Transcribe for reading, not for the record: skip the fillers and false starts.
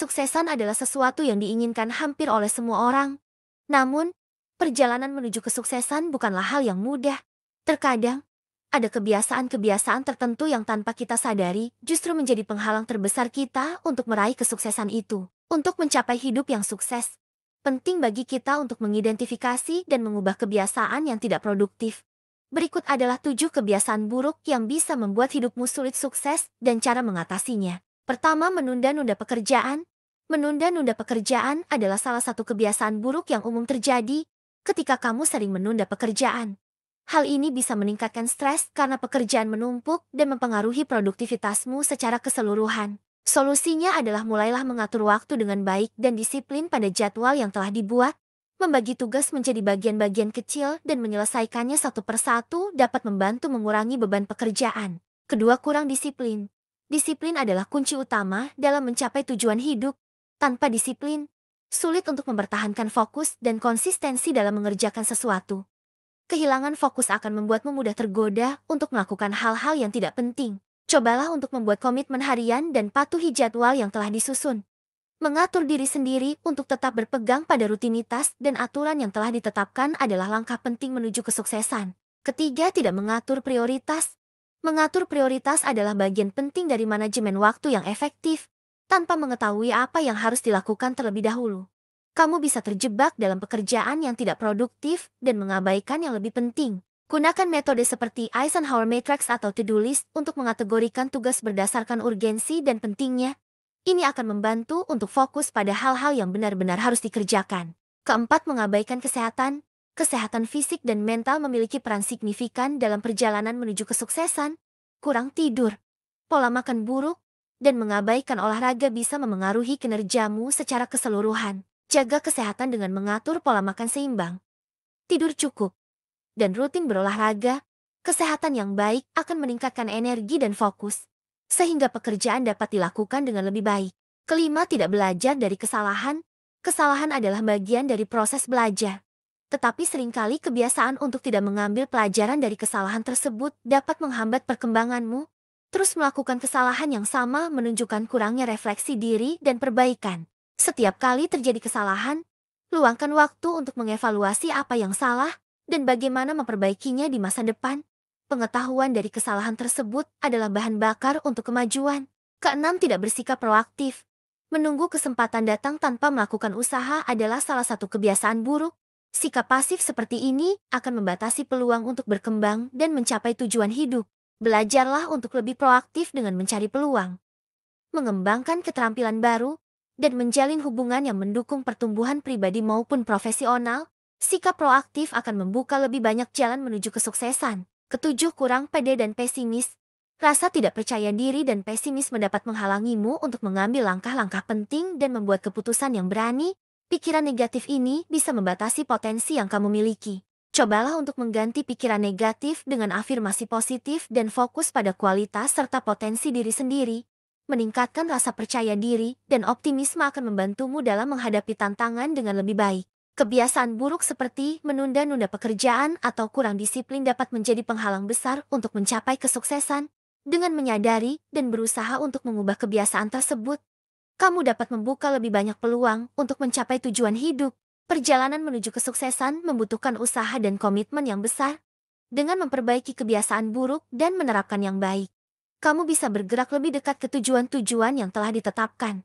Kesuksesan adalah sesuatu yang diinginkan hampir oleh semua orang. Namun, perjalanan menuju kesuksesan bukanlah hal yang mudah. Terkadang, ada kebiasaan-kebiasaan tertentu yang tanpa kita sadari justru menjadi penghalang terbesar kita untuk meraih kesuksesan itu. Untuk mencapai hidup yang sukses, penting bagi kita untuk mengidentifikasi dan mengubah kebiasaan yang tidak produktif. Berikut adalah 7 kebiasaan buruk yang bisa membuat hidupmu sulit sukses dan cara mengatasinya. Pertama, menunda-nunda pekerjaan. Menunda-nunda pekerjaan adalah salah satu kebiasaan buruk yang umum terjadi ketika kamu sering menunda pekerjaan. Hal ini bisa meningkatkan stres karena pekerjaan menumpuk dan mempengaruhi produktivitasmu secara keseluruhan. Solusinya adalah mulailah mengatur waktu dengan baik dan disiplin pada jadwal yang telah dibuat. Membagi tugas menjadi bagian-bagian kecil dan menyelesaikannya satu persatu dapat membantu mengurangi beban pekerjaan. Kedua, kurang disiplin. Disiplin adalah kunci utama dalam mencapai tujuan hidup. Tanpa disiplin, sulit untuk mempertahankan fokus dan konsistensi dalam mengerjakan sesuatu. Kehilangan fokus akan membuatmu mudah tergoda untuk melakukan hal-hal yang tidak penting. Cobalah untuk membuat komitmen harian dan patuhi jadwal yang telah disusun. Mengatur diri sendiri untuk tetap berpegang pada rutinitas dan aturan yang telah ditetapkan adalah langkah penting menuju kesuksesan. Ketiga, tidak mengatur prioritas. Mengatur prioritas adalah bagian penting dari manajemen waktu yang efektif. Tanpa mengetahui apa yang harus dilakukan terlebih dahulu, kamu bisa terjebak dalam pekerjaan yang tidak produktif dan mengabaikan yang lebih penting. Gunakan metode seperti Eisenhower Matrix atau to-do list untuk mengategorikan tugas berdasarkan urgensi dan pentingnya. Ini akan membantu untuk fokus pada hal-hal yang benar-benar harus dikerjakan. Keempat, mengabaikan kesehatan. Kesehatan fisik dan mental memiliki peran signifikan dalam perjalanan menuju kesuksesan. Kurang tidur, pola makan buruk, dan mengabaikan olahraga bisa memengaruhi kinerjamu secara keseluruhan. Jaga kesehatan dengan mengatur pola makan seimbang, tidur cukup, dan rutin berolahraga. Kesehatan yang baik akan meningkatkan energi dan fokus, sehingga pekerjaan dapat dilakukan dengan lebih baik. Kelima, tidak belajar dari kesalahan. Kesalahan adalah bagian dari proses belajar. Tetapi seringkali kebiasaan untuk tidak mengambil pelajaran dari kesalahan tersebut dapat menghambat perkembanganmu. Terus melakukan kesalahan yang sama menunjukkan kurangnya refleksi diri dan perbaikan. Setiap kali terjadi kesalahan, luangkan waktu untuk mengevaluasi apa yang salah dan bagaimana memperbaikinya di masa depan. Pengetahuan dari kesalahan tersebut adalah bahan bakar untuk kemajuan. Keenam, tidak bersikap proaktif. Menunggu kesempatan datang tanpa melakukan usaha adalah salah satu kebiasaan buruk. Sikap pasif seperti ini akan membatasi peluang untuk berkembang dan mencapai tujuan hidup. Belajarlah untuk lebih proaktif dengan mencari peluang, mengembangkan keterampilan baru, dan menjalin hubungan yang mendukung pertumbuhan pribadi maupun profesional. Sikap proaktif akan membuka lebih banyak jalan menuju kesuksesan. Ketujuh, kurang pede dan pesimis. Rasa tidak percaya diri dan pesimis mendapat menghalangimu untuk mengambil langkah-langkah penting dan membuat keputusan yang berani. Pikiran negatif ini bisa membatasi potensi yang kamu miliki. Cobalah untuk mengganti pikiran negatif dengan afirmasi positif dan fokus pada kualitas serta potensi diri sendiri. Meningkatkan rasa percaya diri dan optimisme akan membantumu dalam menghadapi tantangan dengan lebih baik. Kebiasaan buruk seperti menunda-nunda pekerjaan atau kurang disiplin dapat menjadi penghalang besar untuk mencapai kesuksesan. Dengan menyadari dan berusaha untuk mengubah kebiasaan tersebut, kamu dapat membuka lebih banyak peluang untuk mencapai tujuan hidup. Perjalanan menuju kesuksesan membutuhkan usaha dan komitmen yang besar. Dengan memperbaiki kebiasaan buruk dan menerapkan yang baik, kamu bisa bergerak lebih dekat ke tujuan-tujuan yang telah ditetapkan.